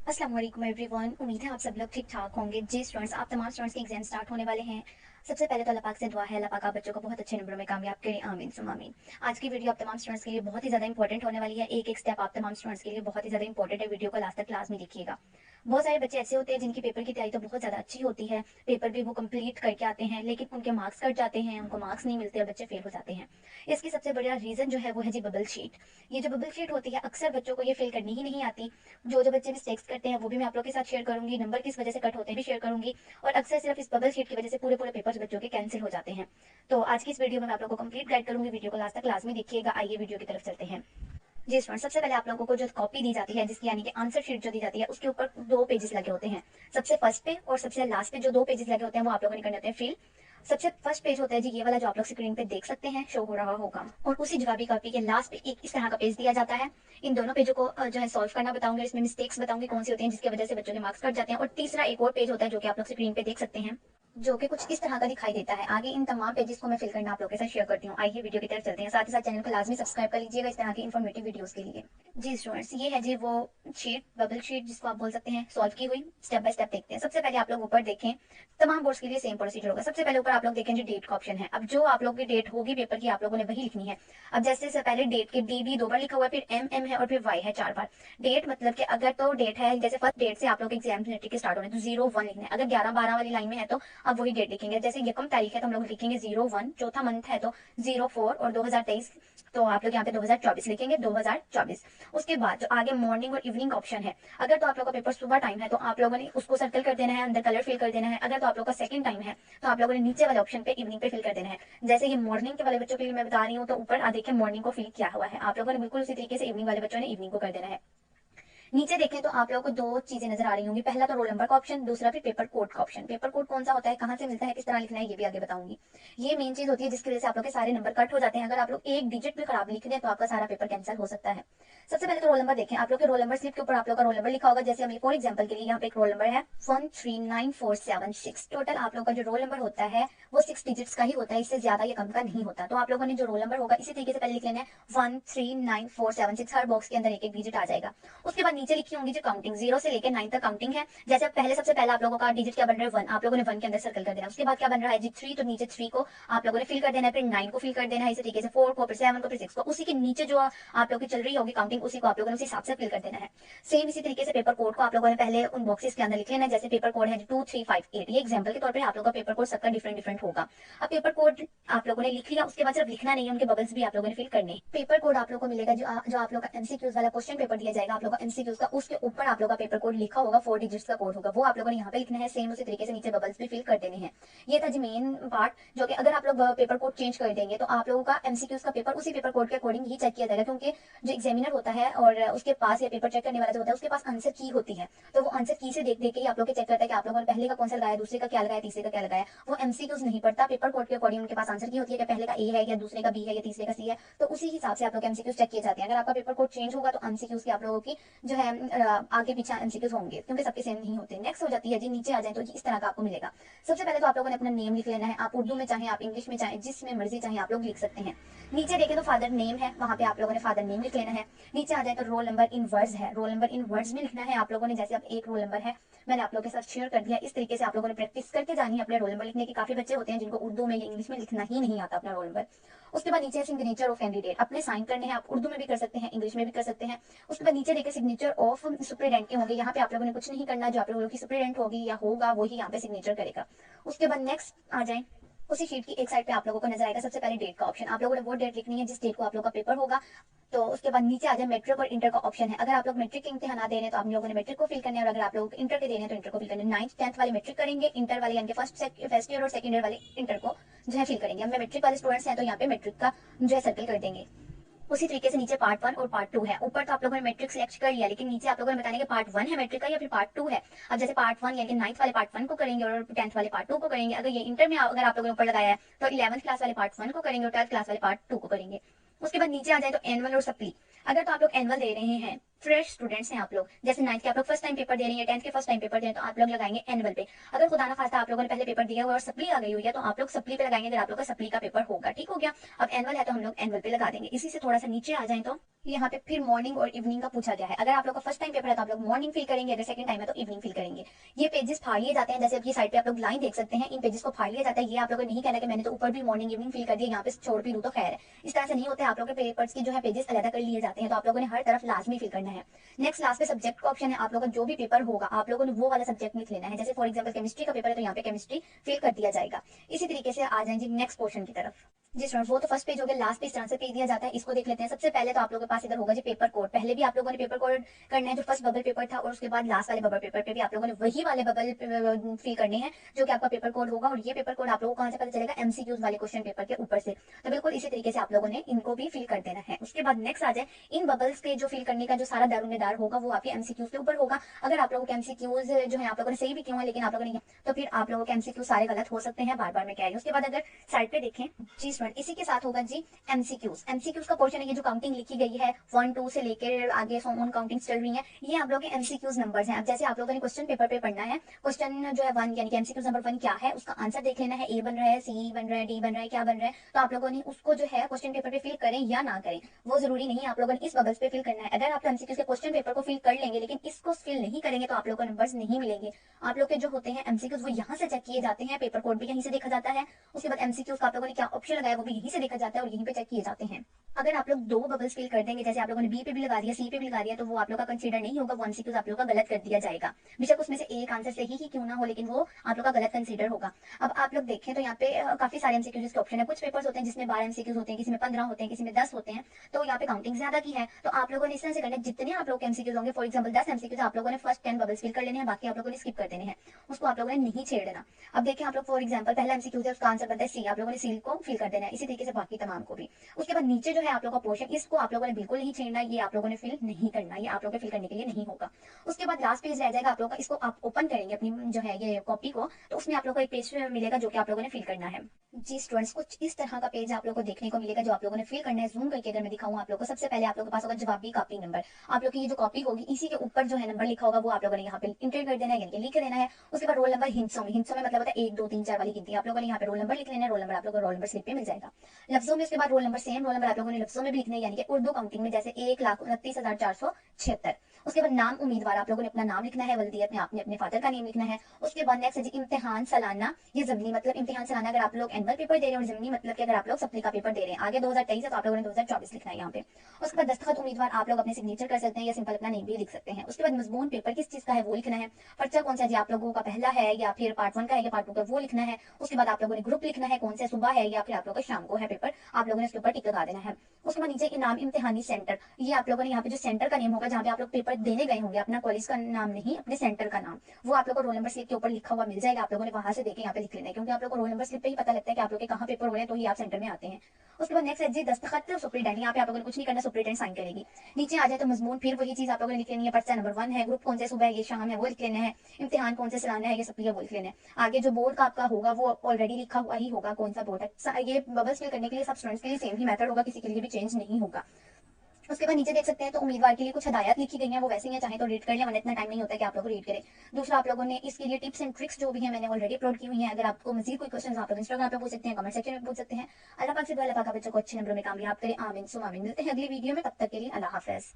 अस्सलाम वालेकुम एवरीवन। उम्मीद है आप सब लोग ठीक ठाक होंगे। जी स्टूडेंट्स, आप तमाम स्टूडेंट्स के एग्जाम स्टार्ट होने वाले हैं। सबसे पहले तो अल्लाह पाक से दुआ है, अल्लाह पाक आप बच्चों को बहुत अच्छे नंबरों में कामयाब करें, आमीन सुम आमीन। आज की वीडियो आप तमाम स्टूडेंट्स के लिए बहुत ही ज़्यादा इंपॉर्टेंट होने वाली है। एक एक स्टेप आप तमाम स्टूडेंट्स के लिए बहुत ही ज़्यादा इंपॉर्टेंट है। वीडियो को लास्ट तक क्लास में देखिएगा। बहुत सारे बच्चे ऐसे होते हैं जिनकी पेपर की तैयारी तो बहुत ज़्यादा अच्छी होती है, पेपर भी वो कंप्लीट करके आते हैं, लेकिन उनके मार्क्स कट जाते हैं, उनको मार्क्स नहीं मिलते और बच्चे फेल हो जाते हैं। इसकी सबसे बड़ा रीज़न जो है वो है जी बबल शीट। ये जो बबल शीट होती है अक्सर बच्चों को ये फिल करनी ही नहीं आती। जो जो बच्चे मिस्टेक्स करते हैं वो भी मैं आप लोग के साथ शेयर करूंगी, नंबर किस वजह से कट होते हैं भी शेयर करूंगी, और अक्सर सिर्फ इस बबल शीट की वजह से पूरे पूरे पेपर्स बच्चों के कैंसिल हो जाते हैं। तो आज की इस वीडियो में मैं आप लोगों को कंप्लीट गाइड करूंगी। वीडियो को लास्ट तक क्लास में देखिएगा। आइए वीडियो की तरफ चलते हैं। जी स्टूडेंट, सबसे पहले आप लोगों को जो कॉपी दी जाती है, जिसकी यानी कि आंसर शीट जो दी जाती है, उसके ऊपर दो पेजेस लगे होते हैं। सबसे फर्स्ट पे और सबसे लास्ट पे जो दो पेजेस लगे होते हैं वो आप लोगों ने करने होते हैं फिल। सबसे फर्स्ट पेज होता है जी ये वाला जो आप लोग स्क्रीन पे देख सकते हैं, शो हो रहा होगा, और उसी जवाबी कॉपी के लास्ट पे एक इस तरह का पेज दिया जाता है। इन दोनों पेजों को जो है सॉल्व करना बताऊंगी, इसमें मिस्टेक्स बताऊंगी कौन सी होती हैं जिसकी वजह से बच्चों के मार्क्स कट जाते हैं। और तीसरा एक और पेज होता है जो कि आप लोग स्क्रीन पे देख सकते हैं, जो कि कुछ इस तरह का दिखाई देता है। आगे इन तमाम पेजेस को मैं फिल करना आप लोगों के साथ शेयर करती हूँ। आइए वीडियो की तरफ चलते हैं। साथ ही साथ चैनल को लाजमी सब्सक्राइब कर लीजिएगा इस तरह की इन्फॉर्मेटिव वीडियोस के लिए। जी स्टूडेंट्स, ये है जी वो शीट, बबल शीट जिसको आप बोल सकते हैं, सॉल्व की हुई। स्टेप बाय स्टेप देखते हैं। सबसे पहले आप लोग ऊपर देखें, तमाम बोर्ड्स के लिए सेम प्रोसीजर होगा। सबसे पहले ऊपर आप लोग देखें जो डेट का ऑप्शन है। अब जो आप लोग की डेट होगी पेपर की, आप लोगों ने वही लिखनी है। अब जैसे से पहले डेट के डी डी दो बार लिखा हुआ है, फिर एम एम है और फिर वाई है चार बार। डेट मतलब कि अगर तो डेट है, जैसे फर्स्ट डेट से आप लोग एग्जाम के स्टार्ट होने तो 01 लिखना है। अगर 11-12 वाली लाइन में है तो आप वही डेट लिखेंगे। जैसे यकम तारीख है तो हम लोग लिखेंगे 01, चौथा मंथ है तो 04 और 2023 तो आप लोग यहाँ पे 2024 लिखेंगे 2024। उसके बाद जो आगे मॉर्निंग और इवनिंग का ऑप्शन है, अगर तो आप लोग का पेपर सुबह टाइम है तो आप लोगों ने उसको सर्कल कर देना है, अंदर कलर फिल कर देना है। अगर तो आप लोग का सेकंड टाइम है तो आप लोगों ने नीचे वाले ऑप्शन पे इवनिंग पे फिल कर देना है। जैसे ये मॉर्निंग के वाले बच्चों के लिए मैं बता रही हूँ, तो ऊपर देखिए मॉर्निंग को फिल किया हुआ है। आप लोगों ने बिल्कुल उसी तरीके से इवनिंग वाले बच्चों ने इवनिंग को कर देना है। नीचे देखें तो आप लोगों को दो चीजें नजर आ रही होंगी, पहला तो रोल नंबर का ऑप्शन, दूसरा फिर पेपर कोड का ऑप्शन। पेपर कोड कौन सा होता है, कहाँ से मिलता है, किस तरह लिखना है, ये भी आगे बताऊंगी। ये मेन चीज होती है जिसकी वजह से आप लोग के सारे नंबर कट हो जाते हैं। अगर आप लोग एक डिजिट भी खराब लिख दें तो आपका सारा पेपर कैंसिल हो सकता है। सबसे पहले तो रोल नंबर देखें। आप लोग के रोल नंबर स्लिप के ऊपर आप लोग का रोल नंबर लिखा होगा। जैसे हमें फॉर एग्जाम्पल के लिए यहाँ पे एक रोल नंबर है 139476। टोटल आप लोग का जो रोल नंबर होता है वो 6 डिजिट्स का ही होता है, इससे ज्यादा या कम का नहीं होता। तो आप लोगों ने जो रोल नंबर होगा इसी तरीके से पहले लिख लेना है 139476। हर बॉक्स के अंदर एक एक डिजिट आ जाएगा। उसके बाद नीचे लिखी होंगी जो काउंटिंग, 0 से लेकर 9 तक काउंटिंग है। जैसे पहले सबसे पहले आप लोगों का डिजिट क्या बन रहा है 1, आप लोगों ने 1 के अंदर सर्कल कर देना। उसके बाद क्या बन रहा है जी 3, तो नीचे 3 को आप लोगों ने फिल कर देना है, फिर 9 को फिल कर देना है, इसी तरीके से 4 को, फिर 7 को, फिर 6 को। उसी के नीचे जो आप लोग की चल रही होगी काउंटिंग, उसी को आप लोगों ने उसी हिसाब से फिल कर देना है। सेम इसी तरीके से पेपर कोड को आप लोगों ने पहले उन बॉक्सेस के अंदर लिख लेना है। जैसे पेपर कोड है 2358, ये एग्जाम्पल के तौर पर आप लोगों का पेपर कोड सबका डिफरेंट डिफरेंट होगा। अब पेपर कोड आप लोगों ने लिख लिया, उसके बाद सिर्फ लिखना नहीं है, उनके बबल्स भी आप लोगों ने फिल करने। पेपर कोड आप लोगों को मिलेगा जो आप लोग का एमसीक्यूज वाला क्वेश्चन पेपर दिया जाएगा आप लोग का एमसीक्यूज का, उसके ऊपर आप लोग का पेपर कोड लिखा होगा, 4 डिजिट्स का कोड होगा, वो आप लोगों ने यहाँ पे लिखना है। सेम उसी तरीके से नीचे बबल्स भी फिल कर देने हैं। ये था जी मेन पार्ट, जो कि अगर आप लोग पेपर कोड चेंज कर देंगे तो आप लोगों का एमसीक्यूज का पेपर उसी पेपर कोड के अकॉर्डिंग ही चेक किया जाएगा, क्योंकि जो एग्जामिनर होता है और उसके पास या पेपर चेक करने वाला जो होता है उसके पास आंसर की होती है। तो वो आंसर की से देख देख के ही आप लोग के चेक करता है कि आप लोगों ने पहले का कौन सा लगाया, दूसरे का क्या लगाया, तीसरे का क्या लगाया। वो एमसीक्यूज नहीं पढ़ता, पेपर कोड के अकॉर्डिंग उनके पास आंसर की होती है कि पहले का ए है या दूसरे का बी है या तीसरे का सी है। तो उसी हिसाब से आप लोग एमसीक्यूज चेक किए जाते हैं। अगर आपका पेपर कोड चेंज होगा तो एमसीक्यूज की आप लोगों की जो है आगे पीछे एमसीक्यूज होंगे, क्योंकि सबके सेम नहीं होते। नेक्स्ट हो जाती है जी, नीचे आ जाए तो इस तरह का आपको मिलेगा। सबसे पहले तो आप लोगों ने अपना नेम लिख लेना है। आप उर्दू में चाहे, आप इंग्लिश में चाहे, जिसमें मर्जी चाहे आप लोग लिख सकते हैं। नीचे देखें तो फादर नेम है, वहां पे आप लोगों ने फादर नेम लिख लेना है। नीचे आ जाए तो रोल नंबर इन वर्ड्स है, रोल नंबर इन वर्ड्स में लिखना है आप लोगों ने। जैसे अब एक रोल नंबर है, मैंने आप लोगों के साथ शेयर कर दिया, इस तरीके से आप लोगों ने प्रैक्टिस करके जानी है अपने रोल नंबर लिखने की। काफी बच्चे होते हैं जिनको उर्दू में या इंग्लिश में लिखना ही नहीं आता अपना रोल नंबर। उसके बाद नीचे सिग्नेचर ऑफ कैंडिडेट, अपने साइन करने हैं। आप उर्दू में भी कर सकते हैं, इंग्लिश में भी कर सकते हैं। उसके बाद नीचे देखिए सिग्नेचर ऑफ सुप्रीडेंट के होंगे, यहाँ पे आप लोगों ने कुछ नहीं करना, जो आप लोगों की सुप्रीडेंट होगी या होगा वही यहाँ पे सिग्नेचर करेगा। उसके बाद नेक्स्ट आ जाए, उसी शीट की एक साइड पे आप लोगों को नजर आएगा सबसे पहले डेट का ऑप्शन। आप लोगों ने वो डेट लिखनी है जिस डेट को आप लोग का पेपर होगा। तो उसके बाद नीचे आ जाए मेट्रिक और इंटर का ऑप्शन है। अगर आप लोग मेट्रिक के इम्तिहान दे रहे हैं तो आप लोगों ने मेट्रिक को फिल करना है, और अगर आप लोग इंटर के दे रहे हैं तो इंटर को फिल करना है। 9th 10th वाले मेट्रिक करेंगे, इंटर वाले यानी फर्स्ट ईयर और सेकंड ईयर वाले इंटर को जो है फिल करेंगे। अब मैं मेट्रिक वाले स्टूडेंट्स हैं तो यहाँ पे मेट्रिक का जो है सर्कल कर देंगे। उसी तरीके से नीचे पार्ट 1 और पार्ट 2 है। ऊपर तो आप लोगों ने मैट्रिक सिलेक्ट कर लिया, लेकिन नीचे आप लोगों ने बताने कि पार्ट 1 है मैट्रिक का या फिर पार्ट 2 है। अब जैसे पार्ट 1 यानी 9th वाले पार्ट 1 को करेंगे और 10th वाले पार्ट 2 को करेंगे। अगर ये इंटर में अगर आप लोगों ने ऊपर लगाया है तो 11th क्लास वाले पार्ट 1 को करेंगे और 12th क्लास वाले पार्ट 2 को करेंगे। उसके बाद नीचे आ जाए तो एनुअल और सप्ली। अगर तो आप लोग एनुअल दे रहे हैं फ्रेश स्टूडेंट्स हैं आप लोग, जैसे 9th के आप लोग फर्स्ट टाइम पेपर दे रही हैं, 10th के फर्स्ट टाइम पेपर दे रहे हैं, तो आप लोग लगाएंगे एनुअल पे। अगर खुदा ना खास्ता आप लोगों ने पहले पेपर दिया हुआ और सप्ली आ गई हुई है तो आप लोग सप्ली पे लगाएंगे, अगर आप लोग का सप्ली का पेपर होगा। ठीक हो गया। अब एनुअल है तो हम लोग एनुअल पे लगा देंगे। इसी से थोड़ा सा नीचे आ जाए तो यहाँ पे फिर मॉर्निंग और इवनिंग का पूछा गया है। अगर आप लोग का फर्स्ट टाइम पेपर है तो आप लोग मॉर्निंग फिल करेंगे, अगर सेकंड टाइम है तो इवनिंग फिल करेंगे। ये पेजेस फाड़ लिए जाते हैं, जैसे अब ये साइड पे आप लोग लाइन देख सकते हैं, इन पेजेस को फाड़ लिया जाता है। ये आप लोगों ने नहीं कहना कि मैंने तो ऊपर भी मॉर्निंग इवनिंग फिल कर दिया, यहाँ पे छोड़ भी दूं तो खैर है। इस तरह से नहीं होता है। आप लोग के पेपर्स की जो है पेजेस अलग कर लिए जाते हैं, तो आप लोगों ने हर तरफ लाजमी फिल करना है। नेक्स्ट लास्ट पे सब्जेक्ट का ऑप्शन है। आप लोगों का जो भी पेपर होगा आप लोगों ने वो वाला सब्जेक्ट लिख लेना है। जैसे फॉर एग्जांपल केमिस्ट्री का पेपर है तो यहाँ पे केमिस्ट्री फिल कर दिया जाएगा। इसी तरीके से आ जाएंगे नेक्स्ट पोर्शन की तरफ। जी स्टूडेंट, वो तो फर्स्ट पेज हो गया, लास्ट पेज आंसर पेज दिया जाता है। इसको देख लेते हैं। सबसे पहले तो आप लोगों के पास इधर होगा जी पेपर कोड। पहले भी आप लोगों ने पेपर कोड करना है, जो फर्स्ट बबल पेपर था, और उसके बाद लास्ट वाले बबल पेपर पे भी आप लोगों ने वही वाले बबल फिल करने हैं जो कि आपका पेपर कोड होगा। और ये पेपर कोड आप लोगों को कहां से पता चलेगा? एमसीक्यूज वाले क्वेश्चन पेपर के ऊपर से। तो बिल्कुल इसी तरीके से आप लोगों ने इनको भी फिल कर देना है। उसके बाद नेक्स्ट आ जाए, इन बबल्स के जो फिल करने का जो सारा दारोमदार होगा वो आपके एमसीक्यूज के ऊपर होगा। अगर आप लोगों के एमसीक्यूज जो है आप लोगों ने सही भी किए हैं लेकिन आप लोगों ने तो फिर आप लोगों के एमसीक्यूज सारे गलत हो सकते हैं। बार बार मैं कह रही हूँ। उसके बाद अगर साइड पे देखें जी स्टूडेंट, इसी के साथ होगा जी एमसीक्यूज। एमसीक्यूज का पोर्शन है, ये जो काउंटिंग लिखी गई है 1 2 से लेकर आगे सो ऑन काउंटिंग चल रही है, ये आप लोगों के एमसीक्यूज नंबर्स हैं। अब जैसे आप लोगों ने क्वेश्चन पेपर पे पढ़ना है, क्वेश्चन जो है 1 यानी कि एमसीक्यूज नंबर 1 क्या है, उसका आंसर देख लेना है। ए बन रहा है, सी बन रहा है, डी बन रहा है, क्या बन रहा है, तो आप लोगों ने उसको जो है क्वेश्चन पेपर पे फिल करें या ना करें वो जरूरी नहीं है। आप लोगों ने इस बबल्स पे फिल करना है। अगर आप एमसीक्यूज के क्वेश्चन पेपर को फिल कर लेंगे लेकिन इसको फिल नहीं करेंगे तो आप लोगों को नंबर्स नहीं मिलेंगे। आप लोग के जो होते हैं एमसीक्यूज वो यहाँ से चेक किए जाते हैं, पेपर कोड भी यहीं से देखा जाता है। उसके बाद एमसीक्यूज का आप लोगों ने क्या ऑप्शन लगाया वो भी यहीं से देखा जाता है और यहीं पे चेक किए जाते हैं। अगर आप लोग दो बबल्स फिल कर देंगे, जैसे आप लोगों ने बी पे भी लगा दिया, सी पे भी लगा दिया, तो वो आप लोग का कंसीडर नहीं होगा। वो एमसीक्यूज आप लोग का गलत कर दिया जाएगा। बेशक उसमें से एक आंसर सही ही क्यों ना हो, लेकिन वो आप लोग का गलत कंसीडर होगा। अब आप लोग देखें तो यहाँ पे काफी सारे एमसीक्यूज के ऑप्शन है। कुछ पेपर्स होते हैं जिसमें 12 एमसीक्यूज होते हैं, किसी में 15 होते हैं, किसी में 10 होते हैं, तो यहाँ पे काउंटिंग ज्यादा की है। तो आप लोगों ने इस तरह से करना है, जितने आप लोग एमसीक्यूज होंगे, फॉर एग्जाम्पल 10 एमसीक्यूज, आप लोगों ने फर्स्ट 10 बबल्स फिल कर लेने हैं, बाकी आप लोगों ने स्किप कर देने हैं, उसको आप लोगों ने नहीं छेड़ना। अब देखिए आप लोग फॉर एग्जाम्पल पहला एमसीक्यू है, उसका आंसर बनता है सी, आप लोगों ने सी को फिल कर देना है। इसी तरीके से बाकी तमाम को भी। उसके बाद नीचे जो है आप लोग का पोर्शन, इसको आप लोगों ने बिल्कुल नहीं छेड़ना, ये आप लोगों ने फिल नहीं करना, ये आप लोगों के फिल करने के लिए नहीं होगा। उसके बाद लास्ट पेज रह जाएगा आप लोगों का, इसको आप ओपन करेंगे अपनी जो है ये कॉपी को, तो उसमें आप लोगों को एक पेज मिलेगा जो कि आप लोगों ने फिल करना है। जी स्टूडेंट्स, कुछ इस तरह का पेज आप लोगों को देखने को मिलेगा जो आप लोगों ने फिल करना है। जूम करके अगर मैं दिखाऊं आप लोगों को, सबसे पहले आप लोगों के पास होगा जवाबी कॉपी नंबर। आप लोग की ये जो कॉपी होगी इसी के ऊपर जो है नंबर लिखा होगा वो आप लोगों ने यहाँ पे इंटर कर देना है, यानी कि लिख देना है। उसके बाद रोल नंबर हिंसों में मतलब होता है 1 2 3 4 वाली गिनती। आप लोगों ने यहाँ पे रोल नंबर लिख लेना है। रोल नंबर आप लोगों को रोल नंबर स्लिप पे मिल जाएगा। लफ्जों में उसके बाद roll number, same roll number आप लोगों ने लफ्जों में भी लिखना है, यानी कि उर्दू काउंटिंग में जैसे 1,29,476। उसके बाद नाम उम्मीदवार, आप लोगों ने अपना नाम लिखना है, वल्दियत में आपने अपने फादर का नेम लिखना है। उसके बाद नेक्स्ट है जी इम्तिहान सालाना। ये ज़मीनी मतलब इम्तिहान सालाना अगर आप लोग एनुअल पेपर दे रहे हैं, और ज़मीनी मतलब कि अगर आप लोग सप्ली का पेपर दे रहे हैं। आगे 2023 है तो आप लोगों ने 2024 लिखना है यहाँ पे। उसके बाद दस्तखत उम्मीदवार, आप लोग अपने सिग्नेचर कर सकते हैं या सिंपल अपना नेम भी लिख सकते हैं। उसके बाद मजमून पेपर किस चीज का है वो लिखना है। पर्चा कौन सा जी आप लोगों का पहला है या फिर पार्ट 1 का है या पार्ट 2 का, वो लिखना है। उसके बाद आप लोगों ने ग्रुप लिखना है, कौन सा सुबह है या फिर आप लोगों का शाम को है पेपर, आप लोगों ने उसके ऊपर टिक लगा देना है। उसके बाद नीचे इनाम इम्तिहानी सेंटर, ये आप लोगों ने यहाँ पे जो सेंटर का नेम होगा जहाँ पे आप लोग पेपर देने गए होंगे, अपना कॉलेज का नाम नहीं, अपने सेंटर का नाम, वो आप लोग को रोल नंबर स्लिप के ऊपर लिखा हुआ मिल जाएगा। आप लोगों ने वहां से देखे यहाँ पे लिख लेना है, क्योंकि आप लोग को रोल नंबर स्लिप पे ही पता लगता है कि आप लोग के कहाँ पेपर हो रहे हैं, तो ही आप सेंटर में आते हैं। उसके बाद नेक्स्ट है जी दस्तखत सुप्रीटेंडेंट, यहाँ पे आप लोगों ने कुछ नहीं करना, सुप्रीटेंडेंट साइन करेगी। नीचे आ जाए तो मजमून, फिर वही चीज आप लोगों ने लिख लेनी है। पर्चा नंबर 1 है, ग्रुप कौन से सुबह है ये शाम है वो लिख लेना है, इम्तिहान कौन से सालाना है ये सब वो लिख लेना है। आगे जो बोर्ड का आपका होगा वो ऑलरेडी लिखा हुआ ही होगा कौन सा बोर्ड है। ये बबल्स फिल करने के लिए सब स्टूडेंट्स के लिए सेम ही मेथड होगा, किसी के लिए भी चेंज नहीं होगा। उसके बाद नीचे देख सकते हैं तो उम्मीदवार के लिए कुछ हदायत लिखी गई हैं, वो वैसे ही है, चाहे तो रीड कर लें, वरना इतना टाइम नहीं होता है कि आप लोग रीड करें। दूसरा आप लोगों ने इसके लिए टिप्स एंड ट्रिक्स जो भी है मैंने ऑलरेडी अपलोड की हुई हैं। अगर आपको मजीद कोई क्वेश्चन आप लोग इंस्टाग्राम पे पूछ सकते हैं, कमेंट सेक्शन में पूछ सकते हैं। अल्लाह पाक से दुआ, अल्लाह पाक आप बच्चों को अच्छे नंबरों में कामयाब करें, आमीन सुम आमीन। मिलते हैं अगली वीडियो में, तब तक के लिए अल्लाह हाफिज।